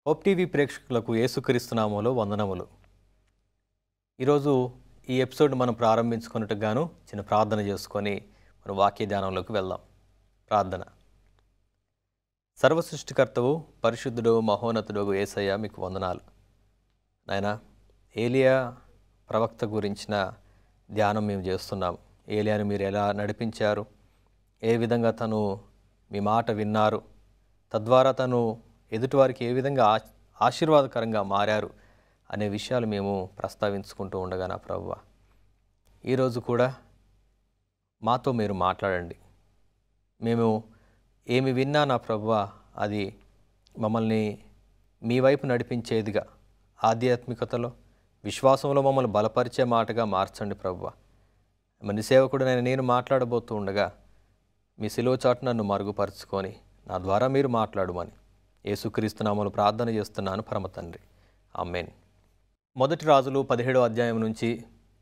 Hope TV ప్రేక్షకులకు యేసుక్రీస్తు నామములో వందనములు. ఈరోజు ఈ ఎపిసోడ్ మనం ప్రారంభించుకున్నట్టుకు గాను చిన్న ప్రార్థన చేసుకొని మన వాక్య ధ్యానంలోకి వెళ్దాం. ప్రార్థన. సర్వసృష్టికర్తవు, పరిశుద్ధుడు, మహోన్నతుడు యేసయ్య, మీకు వందనాలు. నాయనా, ఏలియా ప్రవక్త గురించిన ధ్యానం మేము చేస్తున్నాము. ఏలియాను మీరు ఎలా నడిపించారు, ఏ విధంగా తను మీ మాట విన్నారు, తద్వారా తను ఎదుటివారికి ఏ విధంగా ఆశీర్వాదకరంగా మారారు అనే విషయాలు మేము ప్రస్తావించుకుంటూ ఉండగా నా ప్రభువ, ఈరోజు కూడా మాతో మీరు మాట్లాడండి. మేము ఏమి విన్నా నా ప్రభువ, అది మమ్మల్ని మీ వైపు నడిపించేదిగా, ఆధ్యాత్మికతలో విశ్వాసంలో మమ్మల్ని బలపరిచే మాటగా మార్చండి ప్రభువ. మన సేవకుడు నేను మాట్లాడబోతూ ఉండగా మీ శిలువ చాటు నన్ను మరుగుపరుచుకొని నా ద్వారా మీరు మాట్లాడమని యేసుక్రీస్తు నామములో ప్రార్థన చేస్తున్నాను పరమ తండ్రి. ఆమేన్. మొదటి రాజులు 17వ అధ్యాయం నుంచి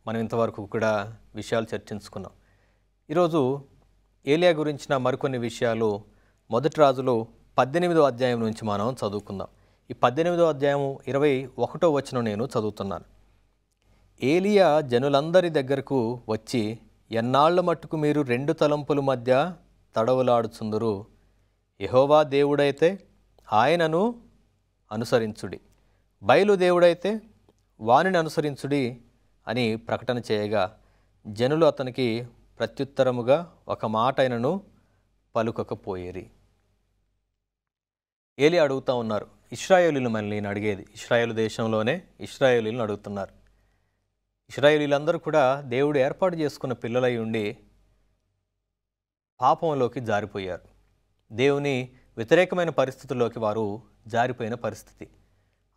మనం ఇంతవరకు కూడా విషయాలు చర్చించుకున్నాం. ఈరోజు ఏలియా గురించిన మరికొన్ని విషయాలు మొదటి రాజులు 18వ అధ్యాయం నుంచి మనం చదువుకుందాం. ఈ 18వ అధ్యాయం 21వ వచనం నేను చదువుతున్నాను. ఏలియా జనులందరి దగ్గరకు వచ్చి, ఎన్నాళ్ల మట్టుకు మీరు రెండు తలంపుల మధ్య తడవులాడుచుందురు? యెహోవా దేవుడైతే ఆయనను అనుసరించుడి, బయలుదేవుడైతే వానిని అనుసరించుడి అని ప్రకటన చేయగా, జనులు అతనికి ప్రత్యుత్తరముగా ఒక మాట అయినను పలుకకపోయేరి. ఏలియా అడుగుతూ ఉన్నారు. ఇశ్రాయేలీలు మళ్ళీ అడిగేది, ఇశ్రాయేలు దేశంలోనే ఇశ్రాయేలీలను అడుగుతున్నారు. ఇశ్రాయేలీలందరూ కూడా దేవుడు ఏర్పాటు చేసుకున్న పిల్లలై ఉండి పాపంలోకి జారిపోయారు. దేవుని వ్యతిరేకమైన పరిస్థితుల్లోకి వారు జారిపోయిన పరిస్థితి.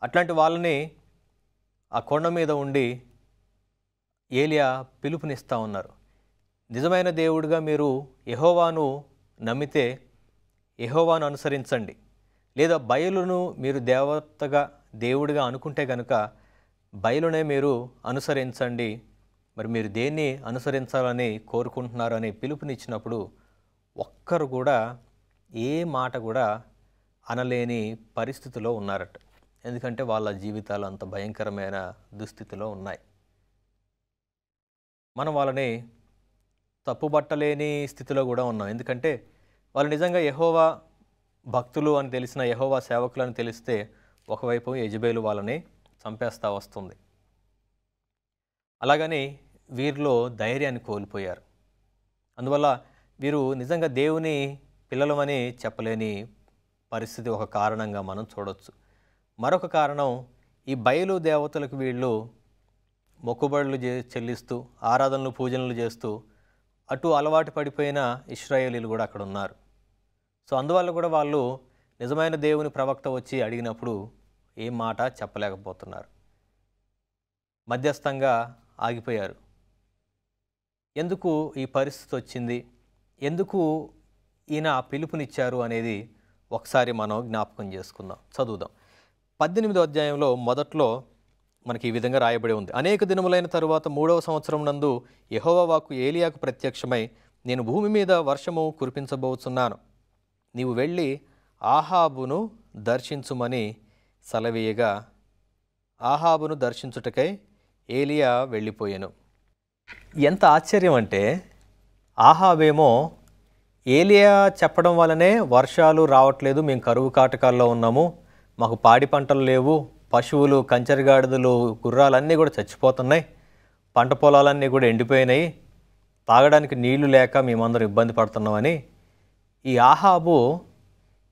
అట్లాంటి వాళ్ళని ఆ కొండ మీద ఉండి ఏలియా పిలుపునిస్తూ ఉన్నారు. నిజమైన దేవుడిగా మీరు యెహోవాను నమ్మితే యెహోవాను అనుసరించండి, లేదా బయలును మీరు దేవతగా దేవుడిగా అనుకుంటే కనుక బయలునే మీరు అనుసరించండి. మరి మీరు దేన్ని అనుసరించాలని కోరుకుంటున్నారు అనే పిలుపునిచ్చినప్పుడు ఒక్కరు కూడా ఏ మాట కూడా అనలేని పరిస్థితిలో ఉన్నారట. ఎందుకంటే వాళ్ళ జీవితాలు అంత భయంకరమైన దుస్థితిలో ఉన్నాయి. మనం వాళ్ళని తప్పుబట్టలేని స్థితిలో కూడా ఉన్నాం. ఎందుకంటే వాళ్ళు నిజంగా యెహోవా భక్తులు అని తెలిసిన, యెహోవా సేవకులు అని తెలిస్తే ఒకవైపు యెజబేలు వాళ్ళని చంపేస్తూ వస్తుంది. అలాగని వీరిలో ధైర్యాన్ని కోల్పోయారు. అందువల్ల వీరు నిజంగా దేవుని పిల్లలమని చెప్పలేని పరిస్థితి ఒక కారణంగా మనం చూడవచ్చు. మరొక కారణం, ఈ బయలు దేవతలకు వీళ్ళు మొక్కుబడులు చెల్లిస్తూ ఆరాధనలు పూజనలు చేస్తూ అటు అలవాటు పడిపోయిన ఇశ్రాయేలీలు కూడా అక్కడ ఉన్నారు. సో అందువల్ల కూడా వాళ్ళు నిజమైన దేవుని ప్రవక్త వచ్చి అడిగినప్పుడు ఏం మాట చెప్పలేకపోతున్నారు, మధ్యస్థంగా ఆగిపోయారు. ఎందుకు ఈ పరిస్థితి వచ్చింది, ఎందుకు ఈయన పిలుపునిచ్చారు అనేది ఒకసారి మనం జ్ఞాపకం చేసుకుందాం. చదువుదాం. 18వ అధ్యాయంలో మొదట్లో మనకి ఈ విధంగా రాయబడి ఉంది. అనేక దినములైన తరువాత 3వ సంవత్సరం నందు యెహోవా వాక్కు ఏలియాకు ప్రత్యక్షమై, నేను భూమి మీద వర్షము కురిపించబోతున్నాను, నీవు వెళ్ళి ఆహాబును దర్శించుమని సెలవీయగా, ఆహాబును దర్శించుటకై ఏలియా వెళ్ళిపోయాను. ఎంత ఆశ్చర్యం అంటే, ఆహాబేమో ఏలియా చెప్పడం వల్లనే వర్షాలు రావట్లేదు, మేము కరువు కాటకాల్లో ఉన్నాము, మాకు పాడి పంటలు లేవు, పశువులు, కంచరిగాడిదలు, గుర్రాలన్నీ కూడా చచ్చిపోతున్నాయి, పంట పొలాలన్నీ కూడా ఎండిపోయినాయి, తాగడానికి నీళ్లు లేక మేమందరం ఇబ్బంది పడుతున్నామని ఈ ఆహాబు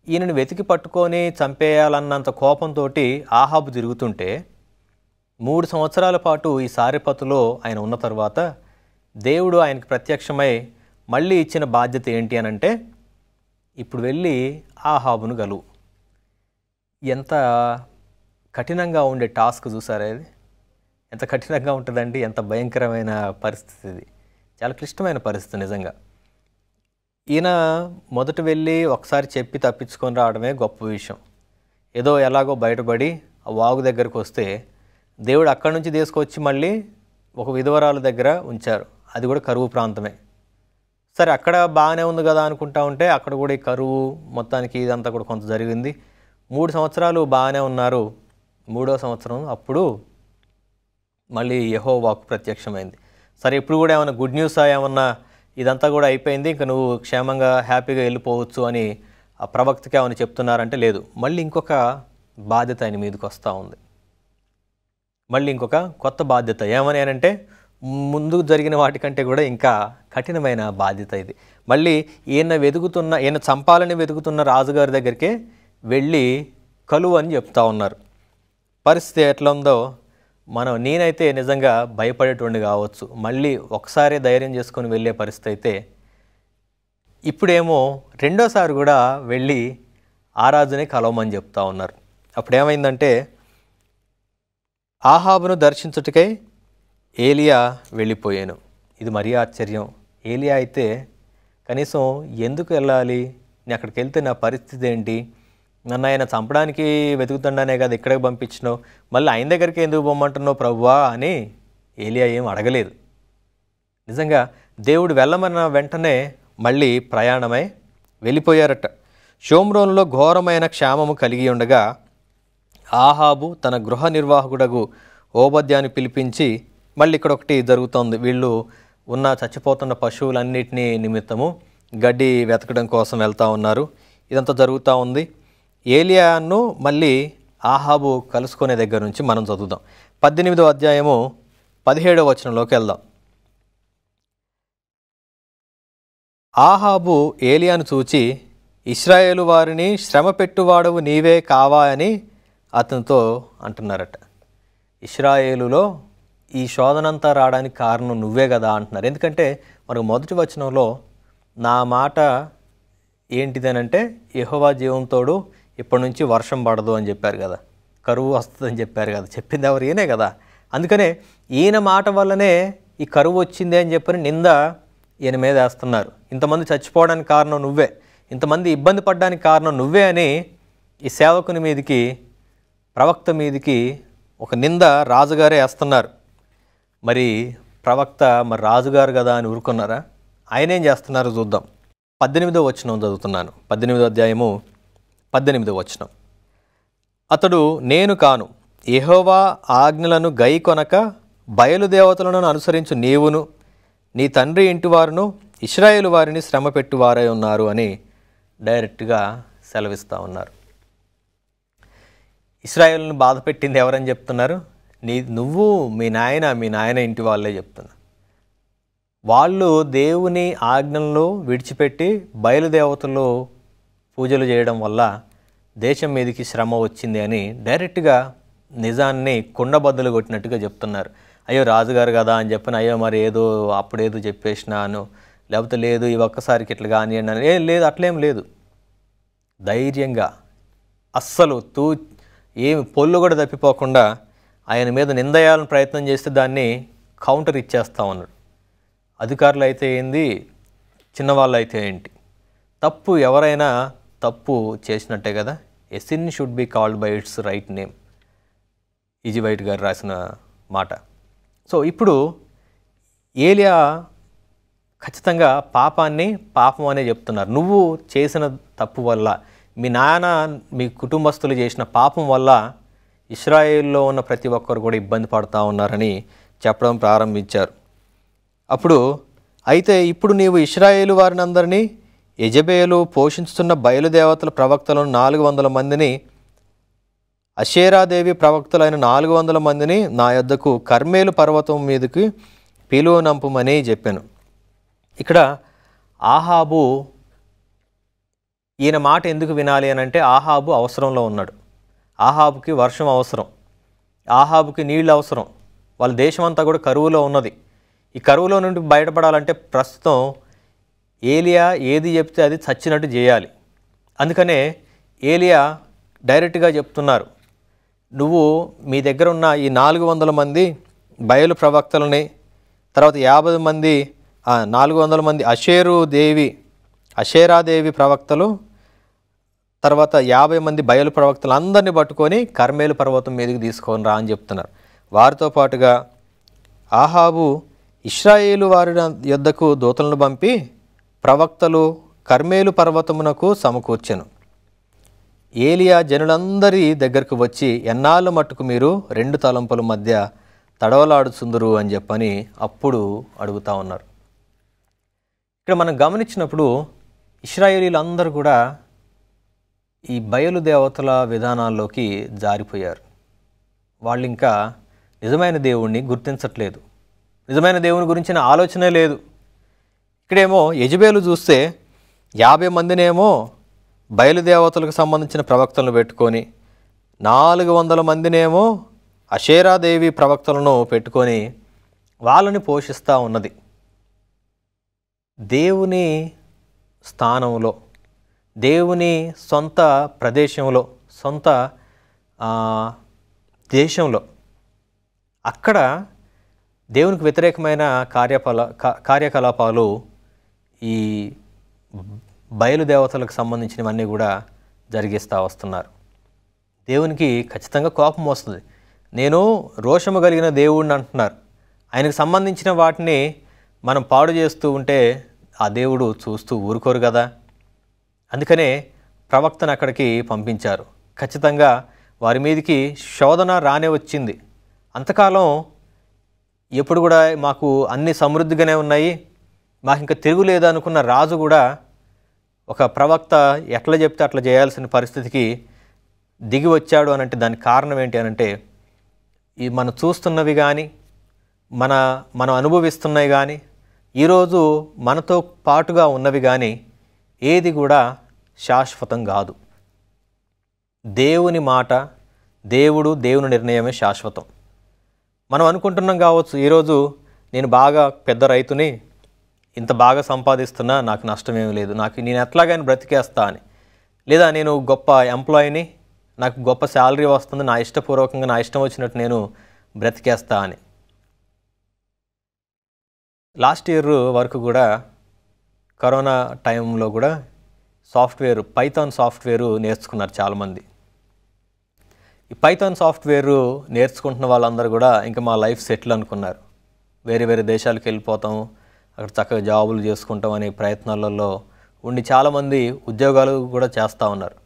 ఈయనను వెతికి పట్టుకొని చంపేయాలన్నంత కోపంతో ఆహాబు తిరుగుతుంటే, 3 సంవత్సరాల పాటు ఈ సారెపతులో ఆయన ఉన్న తర్వాత దేవుడు ఆయనకు ప్రత్యక్షమై మళ్ళీ ఇచ్చిన బాధ్యత ఏంటి అనంటే, ఇప్పుడు వెళ్ళి ఆహాబును గలువు. ఎంత కఠినంగా ఉండే టాస్క్ చూసారా ఇది? ఎంత కఠినంగా ఉంటుందండి, ఎంత భయంకరమైన పరిస్థితి ఇది. చాలా క్లిష్టమైన పరిస్థితి నిజంగా. ఈయన మొదట వెళ్ళి ఒకసారి చెప్పి తప్పించుకొని రావడమే గొప్ప విషయం. ఏదో ఎలాగో బయటపడి ఆ వాగు దగ్గరకు వస్తే దేవుడు అక్కడి నుంచి తీసుకొచ్చి మళ్ళీ ఒక విధవరాల దగ్గర ఉంచారు. అది కూడా కరువు ప్రాంతమే. సరే, అక్కడ బాగానే ఉంది కదా అనుకుంటా ఉంటే అక్కడ కూడా ఈ కరువు మొత్తానికి ఇదంతా కూడా కొంత జరిగింది. 3 సంవత్సరాలు బాగానే ఉన్నారు. 3వ సంవత్సరం అప్పుడు మళ్ళీ యెహోవా వాక్కు ప్రత్యక్షమైంది. సరే ఇప్పుడు కూడా ఏమన్నా గుడ్ న్యూసా, ఏమన్నా ఇదంతా కూడా అయిపోయింది, ఇంక నువ్వు క్షేమంగా హ్యాపీగా వెళ్ళిపోవచ్చు అని ఆ ప్రవక్తకి ఏమైనా చెప్తున్నారంటే లేదు. మళ్ళీ ఇంకొక బాధ్యత ఆయన మీదకి వస్తూ ఉంది. మళ్ళీ ఇంకొక కొత్త బాధ్యత. ఏమని అంటే ముందు జరిగిన వాటికంటే కూడా ఇంకా కఠినమైన బాధ్యత ఇది. మళ్ళీ ఈయన చంపాలని వెతుకుతున్న రాజుగారి దగ్గరికే వెళ్ళి కలువు అని చెప్తా ఉన్నారు. పరిస్థితి ఎట్లా ఉందో నేనైతే నిజంగా భయపడేటువంటి కావచ్చు. మళ్ళీ ఒకసారి ధైర్యం చేసుకొని వెళ్ళే పరిస్థితి అయితే, ఇప్పుడేమో రెండోసారి కూడా వెళ్ళి ఆ రాజుని కలవమని చెప్తా ఉన్నారు. అప్పుడు ఏమైందంటే, ఆహాబును దర్శించుటకై ఏలియా వెళ్ళిపోయాను. ఇది మరీ ఆశ్చర్యం. ఏలియా అయితే కనీసం ఎందుకు వెళ్ళాలి, నేను అక్కడికి వెళ్తే నా పరిస్థితి ఏంటి, నన్ను ఆయన చంపడానికి వెతుకుతుండనే కదా ఇక్కడికి పంపించినావు, మళ్ళీ ఆయన దగ్గరికి ఎందుకు పొమ్మంటున్నావు ప్రభువా అని ఏలియా ఏం అడగలేదు. నిజంగా దేవుడు వెళ్ళమన్న వెంటనే మళ్ళీ ప్రయాణమై వెళ్ళిపోయారట. షోమ్రోనులో ఘోరమైన క్షామము కలిగి ఉండగా ఆహాబు తన గృహ నిర్వాహకుడగు ఓబద్యాన్ని పిలిపించి, మళ్ళీ ఇక్కడ ఒకటి జరుగుతోంది. వీళ్ళు ఉన్న చచ్చిపోతున్న పశువులన్నిటినీ నిమిత్తము గడ్డి వెతకడం కోసం వెళ్తూ ఉన్నారు. ఇదంతా జరుగుతూ ఉంది. ఏలియాను మళ్ళీ ఆహాబు కలుసుకునే దగ్గర నుంచి మనం చదువుదాం. 18వ అధ్యాయము 17వ వచనంలోకి వెళ్దాం. ఆహాబు ఏలియాను చూచి, ఇశ్రాయేలు వారిని శ్రమ పెట్టువాడవు నీవే కావా అని అతనితో అంటున్నారట. ఇశ్రాయేలులో ఈ శోధనంతా రావడానికి కారణం నువ్వే కదా అంటున్నారు. ఎందుకంటే మనకు మొదటి వచనంలో నా మాట ఏంటిదనంటే యెహోవా జీవంతోడు ఇప్పటి నుంచి వర్షం పడదు అని చెప్పారు కదా, కరువు వస్తుందని చెప్పారు కదా, చెప్పింది ఎవరు? ఈయనే కదా. అందుకనే ఈయన మాట వల్లనే ఈ కరువు వచ్చింది అని చెప్పని నింద ఈయన మీద వేస్తున్నారు. ఇంతమంది చచ్చిపోవడానికి కారణం నువ్వే, ఇంతమంది ఇబ్బంది పడడానికి కారణం నువ్వే అని ఈ సేవకుని మీదికి, ప్రవక్త మీదికి ఒక నింద రాజుగారే వేస్తున్నారు. మరి ప్రవక్త రాజుగారు కదా అని ఊరుకున్నారా? ఆయన ఏం చేస్తున్నారు చూద్దాం. 18వ వచనం చదువుతున్నాను. 18వ అధ్యాయము 18వ వచనం. అతడు నేను కాను, యెహోవా ఆజ్ఞలను గైకొనక బయలుదేవతలను అనుసరించు నీవును నీ తండ్రి ఇంటి వారును ఇశ్రాయేలు వారిని శ్రమ పెట్టువారై ఉన్నారు అని డైరెక్ట్గా సెలవిస్తూ ఉన్నారు. ఇశ్రాయేలును బాధ పెట్టింది ఎవరని చెప్తున్నారు? నువ్వు మీ నాయన ఇంటి వాళ్ళే చెప్తున్నా. వాళ్ళు దేవుని ఆజ్ఞలను విడిచిపెట్టి బయలుదేవతలు పూజలు చేయడం వల్ల దేశం మీదకి శ్రమ వచ్చింది అని డైరెక్ట్గా నిజాన్ని కుండబద్దలు కొట్టినట్టుగా చెప్తున్నారు. అయ్యో రాజుగారు కదా అని చెప్పిన, అయ్యో మరి అప్పుడేదో చెప్పేసినాను, లేకపోతే లేదు ఈ ఒక్కసారికి ఇట్లా కానివ్వండి అని లేదు, అట్లేం లేదు. ధైర్యంగా అస్సలు ఏమి పొల్లు కూడా తప్పిపోకుండా ఆయన మీద నిందయాలని ప్రయత్నం చేస్తే దాన్ని కౌంటర్ ఇచ్చేస్తా ఉన్నాడు. అధికారులు అయితే ఏంది, చిన్నవాళ్ళు అయితే ఏంటి, తప్పు ఎవరైనా తప్పు చేసినట్టే కదా. A sin should be called by it's right name, easy white గారు రాసిన మాట. సో ఇప్పుడు ఏలియా ఖచ్చితంగా పాపాన్ని పాపం అనే చెప్తున్నారు. నువ్వు చేసిన తప్పు వల్ల, మీ నాన్న మీ కుటుంబస్తులు చేసిన పాపం వల్ల ఇశ్రాయేల్లో ఉన్న ప్రతి ఒక్కరు కూడా ఇబ్బంది పడుతూ ఉన్నారని చెప్పడం ప్రారంభించారు. అప్పుడు అయితే ఇప్పుడు నీవు ఇశ్రాయేలు వారిని అందరినీ, యెజెబెలు పోషించుతున్న బయలుదేవతల ప్రవక్తలను 400 మందిని, అషేరాదేవి ప్రవక్తలైన 400 మందిని నా యొద్దకు కర్మేలు పర్వతం మీదకి పిలువనంపుమని చెప్పాను. ఇక్కడ ఆహాబు ఈయన మాట ఎందుకు వినాలి అని అంటే, ఆహాబు అవసరంలో ఉన్నాడు. ఆహాబుకి వర్షం అవసరం, ఆహాబుకి నీళ్ళు అవసరం. వాళ్ళ దేశం అంతా కూడా కరువులో ఉన్నది. ఈ కరువులో నుండి బయటపడాలంటే ప్రస్తుతం ఏలియా ఏది చెప్తే అది చచ్చినట్టు చేయాలి. అందుకనే ఏలియా డైరెక్ట్గా చెప్తున్నారు, నువ్వు మీ దగ్గర ఉన్న ఈ 400 మంది బయలు ప్రవక్తలని, తర్వాత 50 మంది 400 మంది అషేరాదేవి ప్రవక్తలు, తర్వాత 50 మంది బయలు ప్రవక్తలు అందరినీ పట్టుకొని కర్మేలు పర్వతం మీదకి తీసుకొని రా అని చెప్తున్నారు. వారితో పాటుగా ఆహాబు ఇశ్రాయేలు వారి యొద్దకు దూతలను పంపి ప్రవక్తలు కర్మేలు పర్వతమునకు సమకూర్చెను. ఏలియా జనులందరి దగ్గరకు వచ్చి, ఎన్నాళ్ళ మట్టుకు మీరు 2 తలంపుల మధ్య తడవలాడుచుందురు అని చెప్పని అప్పుడు అడుగుతా ఉన్నారు. ఇక్కడ మనం గమనించినప్పుడు ఇశ్రాయేలీలందరూ కూడా ఈ బయలుదేవతల విధానాల్లోకి జారిపోయారు. వాళ్ళు ఇంకా నిజమైన దేవుణ్ణి గుర్తించట్లేదు. నిజమైన దేవుని గురించిన ఆలోచనే లేదు. ఇక్కడేమో యెజబేలు చూస్తే 50 మందినేమో బయలుదేవతలకు సంబంధించిన ప్రవక్తలను పెట్టుకొని, 400 మందినేమో అషేరాదేవి ప్రవక్తలను పెట్టుకొని వాళ్ళని పోషిస్తూ ఉన్నది. దేవుని స్థానంలో, దేవుని సొంత ప్రదేశంలో, సొంత దేశంలో, అక్కడ దేవునికి వ్యతిరేకమైన కార్యకలాపాలు ఈ బయలుదేవతలకు సంబంధించినవన్నీ కూడా జరిగిస్తూ వస్తున్నారు. దేవునికి ఖచ్చితంగా కోపం వస్తుంది. నేను రోషము కలిగిన దేవుడిని అంటున్నారు. ఆయనకు సంబంధించిన వాటిని మనం పాడు చేస్తూ ఉంటే ఆ దేవుడు చూస్తూ ఊరుకోరు కదా. అందుకనే ప్రవక్తను అక్కడికి పంపించారు. ఖచ్చితంగా వారి మీదకి శోధన రానే వచ్చింది. అంతకాలం ఎప్పుడు కూడా మాకు అన్ని సమృద్ధిగానే ఉన్నాయి, మాకు ఇంకా తిరుగులేదు అనుకున్న రాజు కూడా ఒక ప్రవక్త ఎట్లా చెప్తే అట్లా చేయాల్సిన పరిస్థితికి దిగి వచ్చాడు అనంటే దానికి కారణం ఏంటి అనంటే, ఈ మనం చూస్తున్నవి కానీ మనం అనుభవిస్తున్నవి కానీ ఈరోజు మనతో పాటుగా ఉన్నవి కానీ ఏది కూడా శాశ్వతం కాదు. దేవుని మాట, దేవుని నిర్ణయమే శాశ్వతం. మనం అనుకుంటున్నాం కావచ్చు, ఈరోజు నేను బాగా పెద్ద రైతుని, ఇంత బాగా సంపాదిస్తున్నా, నాకు నష్టమేమి లేదు, నేను ఎట్లాగైనా బ్రతికేస్తా అని, లేదా నేను గొప్ప ఎంప్లాయీని, నాకు గొప్ప శాలరీ వస్తుంది, నా ఇష్టపూర్వకంగా నా ఇష్టం వచ్చినట్టు నేను బ్రతికేస్తా అని. లాస్ట్ ఇయర్ వరకు కూడా కరోనా టైంలో కూడా పైథాన్ సాఫ్ట్వేరు నేర్చుకున్నారు చాలామంది. ఈ పైథాన్ సాఫ్ట్వేరు నేర్చుకుంటున్న వాళ్ళందరూ కూడా ఇంకా మా లైఫ్ సెటిల్ అనుకున్నారు. వేరే దేశాలకు వెళ్ళిపోతాం, అక్కడ చక్కగా జాబులు చేసుకుంటాం అనే ప్రయత్నాలలో ఉండి చాలామంది ఉద్యోగాలు కూడా చేస్తూ ఉన్నారు.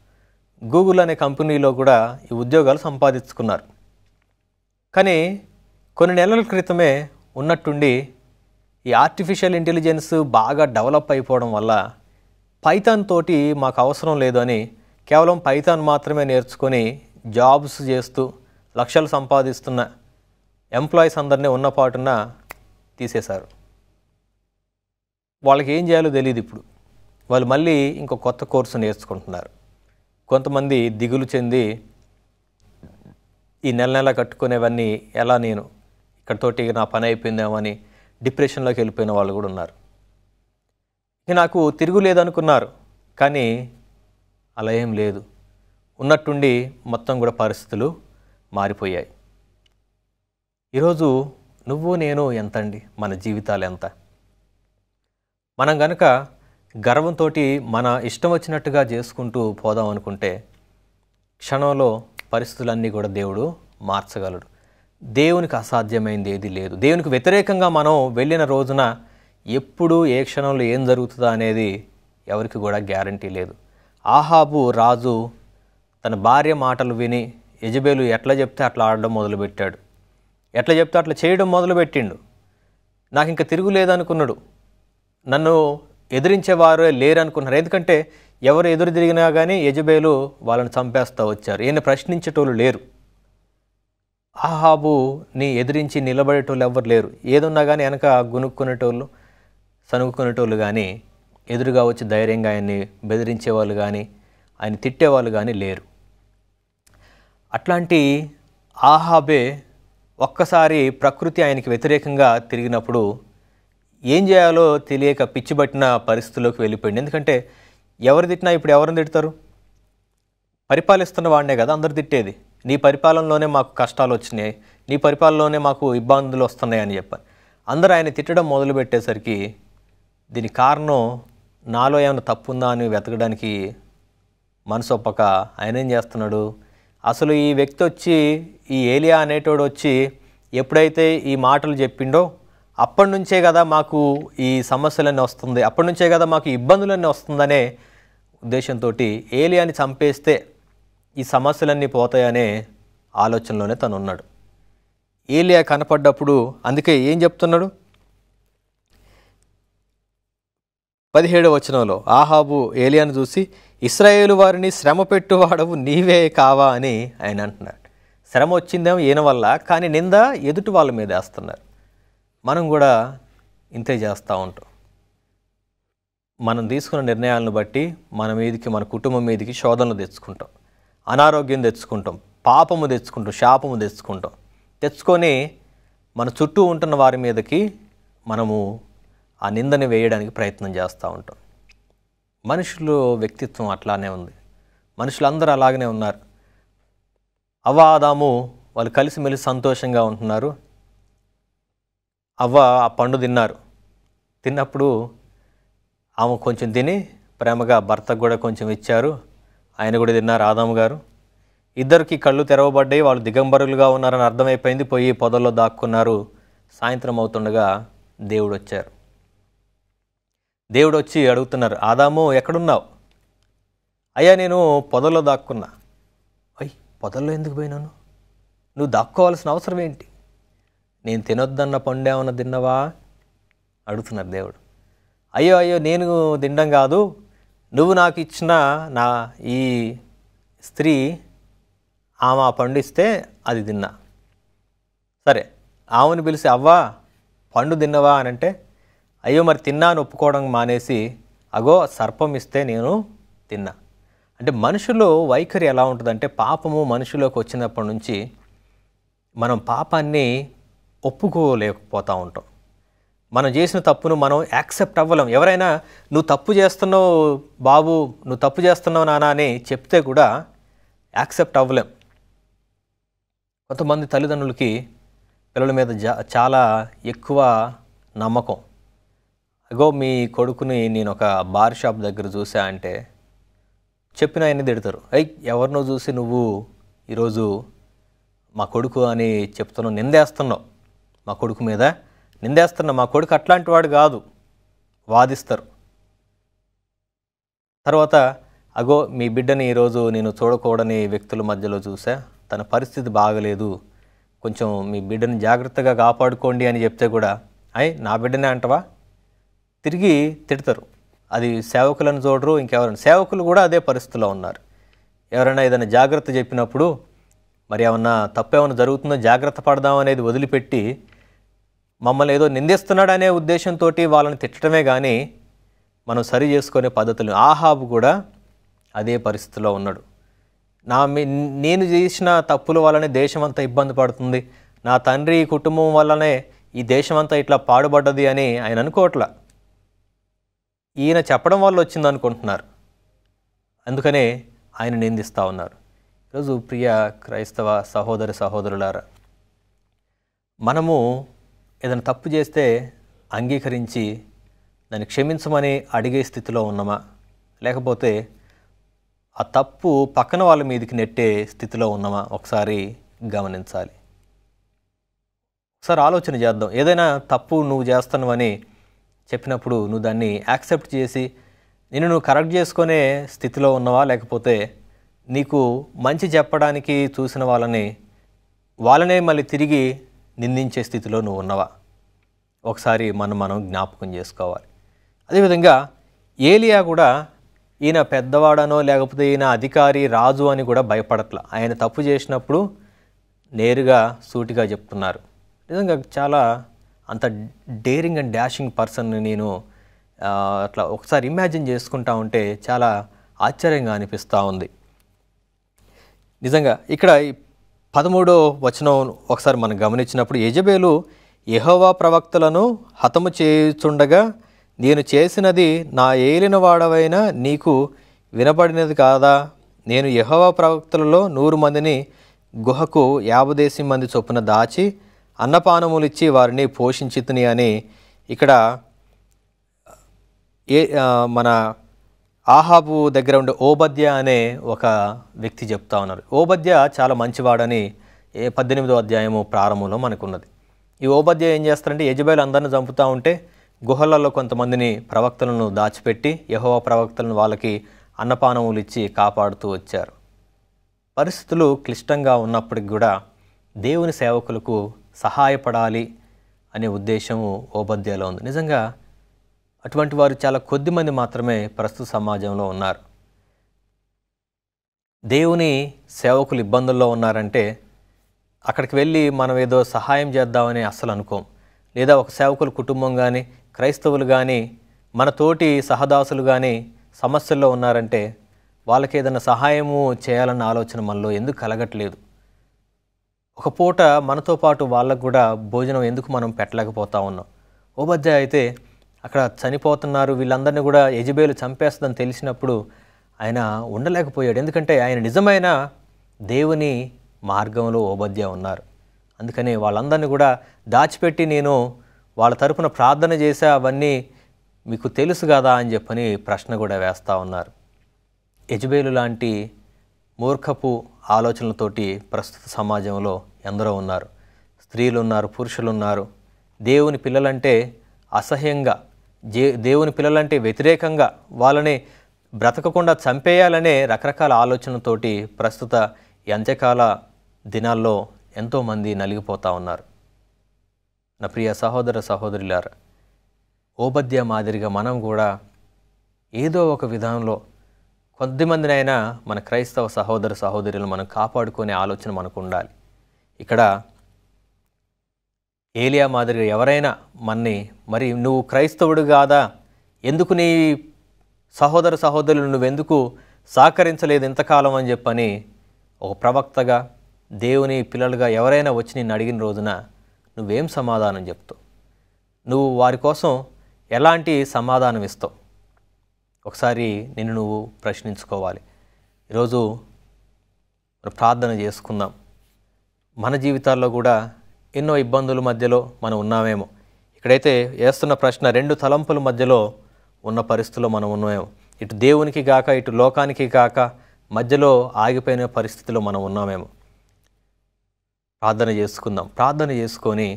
గూగుల్ అనే కంపెనీలో కూడా ఈ ఉద్యోగాలు సంపాదించుకున్నారు. కానీ కొన్ని నెలల క్రితమే ఉన్నట్టుండి ఈ ఆర్టిఫిషియల్ ఇంటెలిజెన్స్ బాగా డెవలప్ అయిపోవడం వల్ల పైథాన్ తోటి మాకు అవసరం లేదు అని కేవలం పైథాన్ మాత్రమే నేర్చుకొని జాబ్స్ చేస్తూ లక్షలు సంపాదిస్తున్న ఎంప్లాయీస్ అందరినీ ఉన్నపాటున తీసేశారు. వాళ్ళకి ఏం చేయాలో తెలియదు. ఇప్పుడు వాళ్ళు మళ్ళీ ఇంకో కొత్త కోర్సు నేర్చుకుంటున్నారు. కొంతమంది దిగులు చెంది ఈ నెల కట్టుకునేవన్నీ ఎలా, నేను ఇక్కడితోటి నా పని అయిపోయిందేమో అని డిప్రెషన్లోకి వెళ్ళిపోయిన వాళ్ళు కూడా ఉన్నారు. ఇక నాకు తిరుగులేదనుకున్నారు, కానీ అలా ఏం లేదు. ఉన్నట్టుండి మొత్తం కూడా పరిస్థితులు మారిపోయాయి. ఈరోజు నువ్వు నేను ఎంతండి, మన జీవితాలు ఎంత? మనం గనక గర్వంతో మన ఇష్టం వచ్చినట్టుగా చేసుకుంటూ పోదాం అనుకుంటే క్షణంలో పరిస్థితులన్నీ కూడా దేవుడు మార్చగలడు. దేవునికి అసాధ్యమైంది ఏది లేదు. దేవునికి వ్యతిరేకంగా మనం వెళ్ళిన రోజున ఎప్పుడు ఏ క్షణంలో ఏం జరుగుతుందా అనేది ఎవరికి కూడా గ్యారంటీ లేదు. ఆహాబు రాజు తన భార్య మాటలు విని యెజబేలు ఎట్లా చెప్తే అట్లా ఆడడం మొదలుపెట్టాడు. ఎట్లా చెప్తే అట్లా చేయడం మొదలుపెట్టిండు. నాకు ఇంకా తిరుగులేదనుకున్నాడు. నన్ను ఎదిరించేవారు లేరనుకున్నారు. ఎందుకంటే ఎవరు ఎదురు తిరిగినా కానీ యెజబేలు వాళ్ళని చంపేస్తూ వచ్చారు. ఈయన ప్రశ్నించేటోళ్ళు లేరు. ఆహాబుని ఎదిరించి నిలబడేటోళ్ళు ఎవరు లేరు. ఏదున్నా కానీ వెనక గునుక్కునేటోళ్ళు, సనుక్కునేటోళ్ళు కానీ, ఎదురుగా వచ్చి ధైర్యంగా ఆయన్ని బెదిరించేవాళ్ళు కానీ, ఆయన తిట్టేవాళ్ళు కానీ లేరు. అట్లాంటి ఆహాబే ఒక్కసారి ప్రకృతి ఆయనకి వ్యతిరేకంగా తిరిగినప్పుడు ఏం చేయాలో తెలియక పిచ్చిబట్టిన పరిస్థితుల్లోకి వెళ్ళిపోయింది. ఎందుకంటే ఎవరు తిట్టినా ఇప్పుడు ఎవరిని తిడతారు? పరిపాలిస్తున్న వాడినే కదా అందరు తిట్టేది. నీ పరిపాలనలోనే మాకు కష్టాలు వచ్చినాయి, నీ పరిపాలనలోనే మాకు ఇబ్బందులు వస్తున్నాయి అని చెప్పాను. అందరూ ఆయన తిట్టడం మొదలుపెట్టేసరికి దీనికి కారణం నాలో ఏమైనా తప్పుందా అని వెతకడానికి మనసు ఒప్పక ఆయన ఏం చేస్తున్నాడు, అసలు ఈ వ్యక్తి వచ్చి, ఈ ఏలియా అనేటోడు వచ్చి ఎప్పుడైతే ఈ మాటలు చెప్పిండో అప్పటి నుంచే కదా మాకు ఈ సమస్యలన్నీ వస్తుంది, అప్పటి నుంచే కదా మాకు ఇబ్బందులన్నీ వస్తుందనే ఉద్దేశంతో ఏలియాని చంపేస్తే ఈ సమస్యలన్నీ పోతాయనే ఆలోచనలోనే తను ఉన్నాడు. ఏలియా కనపడ్డప్పుడు అందుకే ఏం చెప్తున్నాడు? 17వ వచనంలో ఆహాబు ఏలియాను చూసి, ఇశ్రాయేలు వారిని శ్రమ పెట్టువాడవు నీవే కావా అని ఆయన అంటున్నాడు. శ్రమ వచ్చిందేమో ఈయన వల్ల, కానీ నింద ఎదుటి వాళ్ళ మీద వేస్తున్నారు. మనం కూడా ఇంతే చేస్తూ ఉంటాం. మనం తీసుకున్న నిర్ణయాలను బట్టి మన మీదకి, మన కుటుంబం మీదకి శోధనలు తెచ్చుకుంటాం, అనారోగ్యం తెచ్చుకుంటాం, పాపము తెచ్చుకుంటాం, శాపము తెచ్చుకొని మన చుట్టూ ఉంటున్న వారి మీదకి మనము ఆ నిందని వేయడానికి ప్రయత్నం చేస్తూ ఉంటాం. మనుషుల వ్యక్తిత్వం అట్లానే ఉంది. మనుషులందరూ అలాగనే ఉన్నారు. అవ్వ ఆదాము వాళ్ళు కలిసిమెలిసి సంతోషంగా ఉంటున్నారు. అవ్వ ఆ పండు తిన్నప్పుడు ఆమె కొంచెం తిని ప్రేమగా భర్తకు కూడా కొంచెం ఇచ్చారు. ఆయన కూడా తిన్నారు ఆదాము గారు. ఇద్దరికి కళ్ళు తెరవబడ్డాయి. వాళ్ళు దిగంబరులుగా ఉన్నారని అర్థమైపోయింది. పోయి పొదల్లో దాక్కున్నారు. సాయంత్రం అవుతుండగా దేవుడు వచ్చారు. దేవుడు వచ్చి అడుగుతున్నారు, ఆదాము ఎక్కడున్నావు? అయ్యా నేను పొదల్లో దాక్కున్నా. అయ్యి పొదల్లో ఎందుకు పోయినాను? నువ్వు దాక్కోవాల్సిన అవసరం ఏంటి? నేను తినొద్దన్న పండు ఏమన్నా తిన్నవా అడుగుతున్నారు దేవుడు. అయ్యో నేను తినడం కాదు, నువ్వు నాకు ఇచ్చిన ఈ స్త్రీ ఆమె ఆ పండు ఇస్తే అది తిన్నా. సరే, ఆమెను పిలిచి అవ్వా పండు తిన్నవా అని అంటే, అయ్యో మరి తిన్నాను ఒప్పుకోవడం మానేసి, అగో సర్పం ఇస్తే నేను తిన్నా. అంటే మనుషులో వైఖరి ఎలా ఉంటుందంటే, పాపము మనుషులోకి వచ్చినప్పటి నుంచి మనం పాపాన్ని ఒప్పుకోలేకపోతూ ఉంటాం. మనం చేసిన తప్పును మనం యాక్సెప్ట్ అవ్వలేం. ఎవరైనా నువ్వు తప్పు చేస్తున్నావు బాబు, నువ్వు తప్పు చేస్తున్నావు నాన్న అని చెప్తే కూడా యాక్సెప్ట్ అవ్వలేం. కొంతమంది తల్లిదండ్రులకి పిల్లల మీద చాలా ఎక్కువ నమ్మకం. అగో మీ కొడుకుని నేను ఒక బార్ షాప్ దగ్గర చూసా అంటే చెప్పిన ఆయన్ని తిడతారు. ఎవరినో చూసి నువ్వు ఈరోజు మా కొడుకు అని చెప్తున్నావు, నిందేస్తున్నావు, మా కొడుకు మీద నిందేస్తున్నావు, మా కొడుకు అట్లాంటి వాడు కాదు, వాదిస్తారు. తర్వాత అగో మీ బిడ్డని ఈరోజు నేను చూడకూడని వ్యక్తుల మధ్యలో చూసా, తన పరిస్థితి బాగలేదు, కొంచెం మీ బిడ్డని జాగ్రత్తగా కాపాడుకోండి అని చెప్తే కూడా నా బిడ్డనే అంటవా తిరిగి తిడతారు. అది సేవకులను చూడరు, ఇంకెవరైనా. సేవకులు కూడా అదే పరిస్థితిలో ఉన్నారు. ఎవరైనా ఏదైనా జాగ్రత్త చెప్పినప్పుడు మరి ఏమన్నా తప్పేమన్నా జరుగుతుందో జాగ్రత్త పడదాం అనేది వదిలిపెట్టి మమ్మల్ని ఏదో నిందిస్తున్నాడు అనే ఉద్దేశంతో వాళ్ళని తిట్టడమే కానీ మనం సరి చేసుకునే పద్ధతులు. ఆహాబు కూడా అదే పరిస్థితిలో ఉన్నాడు. నేను చేసిన తప్పుల వల్లనే దేశం అంతా ఇబ్బంది పడుతుంది, నా తండ్రి కుటుంబం వల్లనే ఈ దేశం అంతా ఇట్లా పాడుపడ్డది అని ఆయన అనుకోవట్లా. ఈయన చెప్పడం వల్ల వచ్చింది అనుకుంటున్నారు. అందుకనే ఆయన నిందిస్తూ ఉన్నారు. ఈరోజు ప్రియ క్రైస్తవ సహోదరులారా, మనము ఏదైనా తప్పు చేస్తే అంగీకరించి దాన్ని క్షమించమని అడిగే స్థితిలో ఉన్నామా, లేకపోతే ఆ తప్పు పక్కన వాళ్ళ మీదకి నెట్టే స్థితిలో ఉన్నామా ఒకసారి గమనించాలి. ఒకసారి ఆలోచన చేద్దాం. ఏదైనా తప్పు నువ్వు చేస్తున్నావని చెప్పినప్పుడు నువ్వు దాన్ని యాక్సెప్ట్ చేసి నువ్వు కరెక్ట్ చేసుకునే స్థితిలో ఉన్నావా, లేకపోతే నీకు మంచి చెప్పడానికి చూసిన వాళ్ళనే మళ్ళీ తిరిగి నిందించే స్థితిలో నువ్వు ఉన్నావా ఒకసారి మనం జ్ఞాపకం చేసుకోవాలి. అదేవిధంగా ఏలియా కూడా ఈయన పెద్దవాడనో లేకపోతే ఈయన అధికారి రాజు అని కూడా భయపడట్లా. ఆయన తప్పు చేసినప్పుడు నేరుగా సూటిగా చెప్తున్నారు. నిజంగా చాలా అంత డేరింగ్ అండ్ డాషింగ్ పర్సన్ని నేను అట్లా ఒకసారి ఇమాజిన్ చేసుకుంటా ఉంటే చాలా ఆశ్చర్యంగా అనిపిస్తూ ఉంది. నిజంగా ఇక్కడ 13వ వచనం ఒకసారి మనం గమనించినప్పుడు, యెజెబెలు యెహోవా ప్రవక్తలను హతము చేయుచుండగా నేను చేసినది నా ఏలిన వాడవైన నీకు వినబడినది కాదా? నేను యెహోవా ప్రవక్తలలో 100 మందిని గుహకు 50 మంది చొప్పున దాచి అన్నపానములిచ్చి వారిని పోషించితిని అని ఇక్కడ మన ఆహాబు దగ్గర ఉండే ఓబద్య అనే ఒక వ్యక్తి చెప్తా ఉన్నారు. ఓబద్య చాలా మంచివాడని 18వ అధ్యాయము ప్రారంభంలో మనకున్నది. ఈ ఓబద్య ఏం చేస్తారంటే, యెజెబెలు అందరిని చంపుతూ ఉంటే గుహలలో కొంతమందిని ప్రవక్తలను దాచిపెట్టి యెహోవా ప్రవక్తలను వాళ్ళకి అన్నపానములు ఇచ్చి కాపాడుతూ వచ్చారు. పరిస్థితులు క్లిష్టంగా ఉన్నప్పటికి కూడా దేవుని సేవకులకు సహాయపడాలి అనే ఉద్దేశము ఓబద్యాలో ఉంది. నిజంగా అటువంటి వారు చాలా కొద్ది మంది మాత్రమే ప్రస్తుత సమాజంలో ఉన్నారు. దేవుని సేవకులు ఇబ్బందుల్లో ఉన్నారంటే అక్కడికి వెళ్ళి మనం ఏదో సహాయం చేద్దామని అస్సలు అనుకోం. లేదా ఒక సేవకుల కుటుంబం కానీ, క్రైస్తవులు కానీ, మన తోటి సహదాసులు కానీ సమస్యల్లో ఉన్నారంటే వాళ్ళకి ఏదైనా సహాయము చేయాలన్న ఆలోచన మనలో ఎందుకు కలగట్లేదు? ఒక పూట మనతో పాటు వాళ్ళకు కూడా భోజనం ఎందుకు మనం పెట్టలేకపోతా ఉన్నాం? ఓబద్యా అయితే అక్కడ చనిపోతున్నారు, వీళ్ళందరినీ కూడా యెజెబెలు చంపేస్తుందని తెలిసినప్పుడు ఆయన ఉండలేకపోయాడు. ఎందుకంటే ఆయన నిజమైన దేవుని మార్గంలో ఓబద్యా ఉన్నారు. అందుకని వాళ్ళందరినీ కూడా దాచిపెట్టి నేను వాళ్ళ తరపున ప్రార్థన చేసా, అవన్నీ మీకు తెలుసు కదా అని చెప్పని ప్రశ్న కూడా వేస్తూ ఉన్నారు. యెజెబెలు లాంటి మూర్ఖపు ఆలోచనలతోటి ప్రస్తుత సమాజంలో ఎందరో ఉన్నారు. స్త్రీలు ఉన్నారు, పురుషులు ఉన్నారు. దేవుని పిల్లలంటే అసహ్యంగా, దేవుని పిల్లలంటే వ్యతిరేకంగా, వాళ్ళని బ్రతకకుండా చంపేయాలనే రకరకాల ఆలోచనలతోటి ప్రస్తుత ఈ అంత్యకాల దినాల్లో ఎంతోమంది నలిగిపోతూ ఉన్నారు. నా ప్రియ సహోదర సహోదరులారా, ఓబద్యా మాదిరిగా మనం కూడా ఏదో ఒక విధానంలో కొద్దిమందినైనా మన క్రైస్తవ సహోదర సహోదరులను మనం కాపాడుకునే ఆలోచన మనకు ఉండాలి. ఇక్కడ ఏలియా మాదిరిగా ఎవరైనా మరి నువ్వు క్రైస్తవుడు కాదా, ఎందుకు నీ సహోదర సహోదరులు నువ్వెందుకు సహకరించలేదు ఇంతకాలం అని చెప్పని ఒక ప్రవక్తగా, దేవుని పిల్లలుగా ఎవరైనా వచ్చి నిన్ను అడిగిన రోజున నువ్వేం సమాధానం చెప్తావు? నువ్వు వారి కోసం ఎలాంటి సమాధానం ఇస్తావు? ఒకసారి నిన్ను నువ్వు ప్రశ్నించుకోవాలి. ఈరోజు ప్రార్థన చేసుకుందాం. మన జీవితాల్లో కూడా ఎన్నో ఇబ్బందుల మధ్యలో మనం ఉన్నామేమో. ఇక్కడైతే వేస్తున్న ప్రశ్న, 2 తలంపుల మధ్యలో ఉన్న పరిస్థితుల్లో మనం ఉన్నామేమో. ఇటు దేవునికి కాక ఇటు లోకానికి కాక మధ్యలో ఆగిపోయిన పరిస్థితిలో మనం ఉన్నామేమో. ప్రార్థన చేసుకుందాం. ప్రార్థన చేసుకొని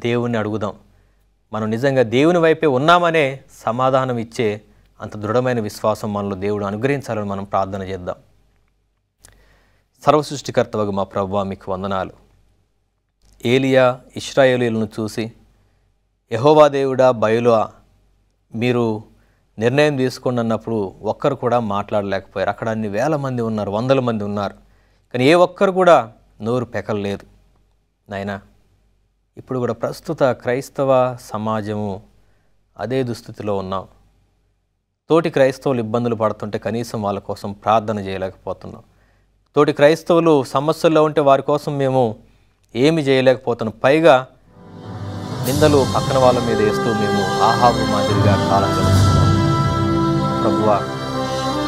దేవుణ్ణి అడుగుదాం. మనం నిజంగా దేవుని వైపే ఉన్నామనే సమాధానం ఇచ్చే అంత దృఢమైన విశ్వాసం మనలో దేవుడు అనుగ్రహించాలని మనం ప్రార్థన చేద్దాం. సర్వసృష్టికర్తవగు మా ప్రభువా, మీకు వందనాలు. ఏలియా ఇశ్రాయేలీయులను చూసి, యెహోవా దేవుడా, బయలువా, మీరు నిర్ణయం తీసుకోండి అన్నప్పుడు ఒక్కరు కూడా మాట్లాడలేకపోయారు. అక్కడ అన్ని వేల మంది ఉన్నారు, వందల మంది ఉన్నారు, కానీ ఏ ఒక్కరు కూడా నోరు పెకలలేదు. నాయనా, ఇప్పుడు కూడా ప్రస్తుత క్రైస్తవ సమాజము అదే దుస్థితిలో ఉన్నాం. తోటి క్రైస్తవులు ఇబ్బందులు పడుతుంటే కనీసం వాళ్ళ కోసం ప్రార్థన చేయలేకపోతున్నాం. తోటి క్రైస్తవులు సమస్యల్లో ఉంటే వారి కోసం మేము ఏమి చేయలేకపోతున్నాం. పైగా నిందలు పక్కన వాళ్ళ మీద వేస్తూ మేము ఆహాబు మాదిరిగా కాలం గడుపుతున్నాం. ప్రభువా,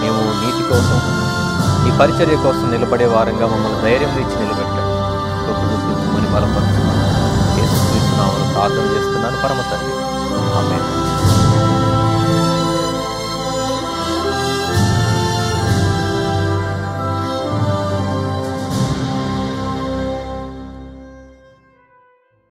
మేము నీతి కోసం, నీ పరిచర్య కోసం నిలబడే వారంగా మమ్మల్ని ధైర్యం ఇచ్చి నిలబెట్టాం. గొప్ప గుర్తించుకొని బలపరుస్తున్నాను. యేసుక్రీస్తు నామమున ప్రార్థన చేస్తున్నాను పరమ తండ్రి.